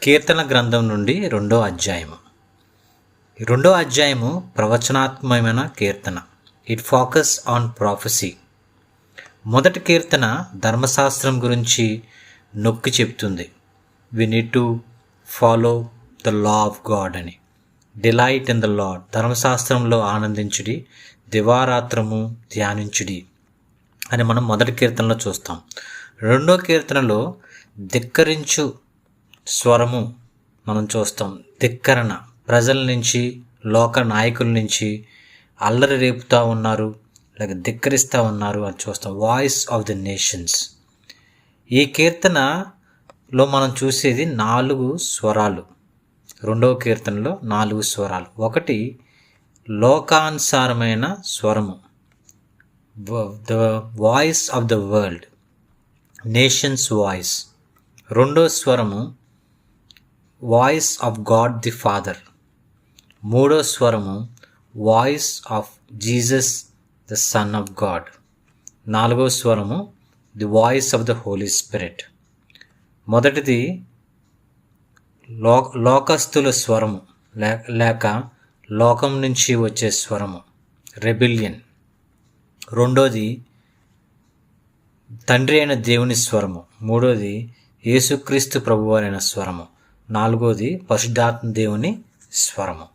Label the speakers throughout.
Speaker 1: కీర్తన గ్రంథం నుండి రెండో అధ్యాయము. రెండో అధ్యాయము ప్రవచనాత్మకమైన కీర్తన. It focus on prophecy. మొదటి కీర్తన ధర్మశాస్త్రం గురించి నొక్కి చెప్తుంది. We need to follow the law of God అని. Delight in the Lord. ధర్మశాస్త్రంలో ఆనందించుడి, దివారాత్రము ధ్యానించుడి అని మనం మొదటి కీర్తనలో చూస్తాం. రెండో కీర్తనలో ధిక్కరించు స్వరము మనం చూస్తాం. ధిక్కరణ, ప్రజల నుంచి, లోక నాయకుల నుంచి అల్లరి రేపుతూ ఉన్నారు, లేక ధిక్కరిస్తూ ఉన్నారు అని చూస్తాం. Voice of the nations. ఈ కీర్తనలో మనం చూసేది 4 స్వరాలు. రెండవ కీర్తనలో 4 స్వరాలు. ఒకటి లోకానుసారమైన స్వరము, the voice of the world, nations voice. రెండో స్వరము voice of God the Father. మూడో స్వరము voice of Jesus the Son of God. నాలుగో స్వరము the voice of the Holy Spirit. మొదటిది లోకస్తుల స్వరము, లేక లోకం నుంచి వచ్చే స్వరము, రెబిలియన్. రెండోది తండ్రి అయిన దేవుని స్వరము. మూడోది యేసుక్రీస్తు ప్రభువారైన స్వరము. నాలుగోది పరిశుద్ధాత్మ దేవుని స్వరము.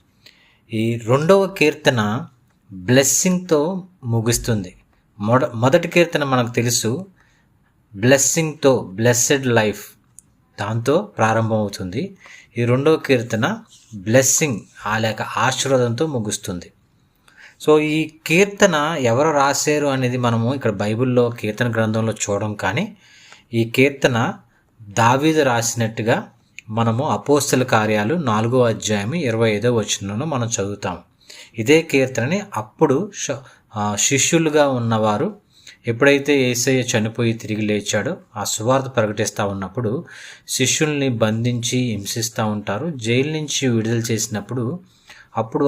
Speaker 1: ఈ రెండవ కీర్తన బ్లెస్సింగ్తో ముగుస్తుంది. మొదటి కీర్తన మనకు తెలుసు, బ్లెస్సింగ్తో, బ్లెస్సెడ్ లైఫ్, దాంతో ప్రారంభమవుతుంది. ఈ రెండవ కీర్తన బ్లెస్సింగ్ లేక ఆశీర్వాదంతో ముగుస్తుంది. సో ఈ కీర్తన ఎవరు రాశారు అనేది మనము ఇక్కడ బైబిల్లో కీర్తన గ్రంథంలో చూడం, కానీ ఈ కీర్తన దావీదు రాసినట్టుగా మనము అపోస్తల కార్యాలు 4వ అధ్యాయం 25వ వచనంలో మనం చదువుతాం. ఇదే కీర్తనని అప్పుడు శిష్యులుగా ఉన్నవారు ఎప్పుడైతే యేసయ్య చనిపోయి తిరిగి లేచాడో ఆ సువార్త ప్రకటిస్తూ ఉన్నప్పుడు శిష్యుల్ని బంధించి హింసిస్తూ ఉంటారు. జైలు నుంచి విడుదల చేసినప్పుడు అప్పుడు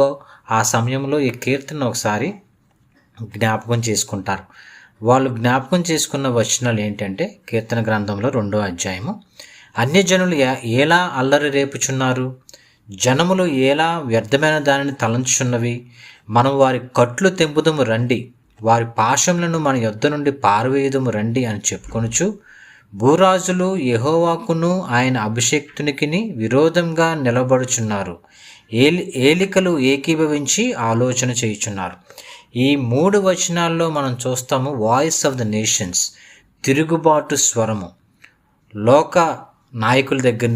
Speaker 1: ఆ సమయంలో ఈ కీర్తన ఒకసారి జ్ఞాపకం చేసుకుంటారు. వాళ్ళు జ్ఞాపకం చేసుకున్న వచనాలు ఏంటంటే, కీర్తన గ్రంథంలో 2వ అధ్యాయము, అన్యజనులు ఎలా అల్లరి రేపుచున్నారు, జనములు ఎలా వ్యర్థమైన దానిని తలంచుచున్నవి, మనం వారి కట్లు తెంపుదము రండి, వారి పాశములను మన యొద్ద నుండి పారవేయుదము రండి అని చెప్పుకొనుచు, భూరాజులు యెహోవాకును ఆయన అభిషేక్తునికిని విరోధంగా నిలబడుచున్నారు, ఏలికలు ఏకీభవించి ఆలోచన చేయుచున్నారు. ఈ 3 వచనాల్లో మనం చూస్తాము వాయిస్ ఆఫ్ ద నేషన్స్, తిరుగుబాటు స్వరము. లోక నాయకుల దగ్గర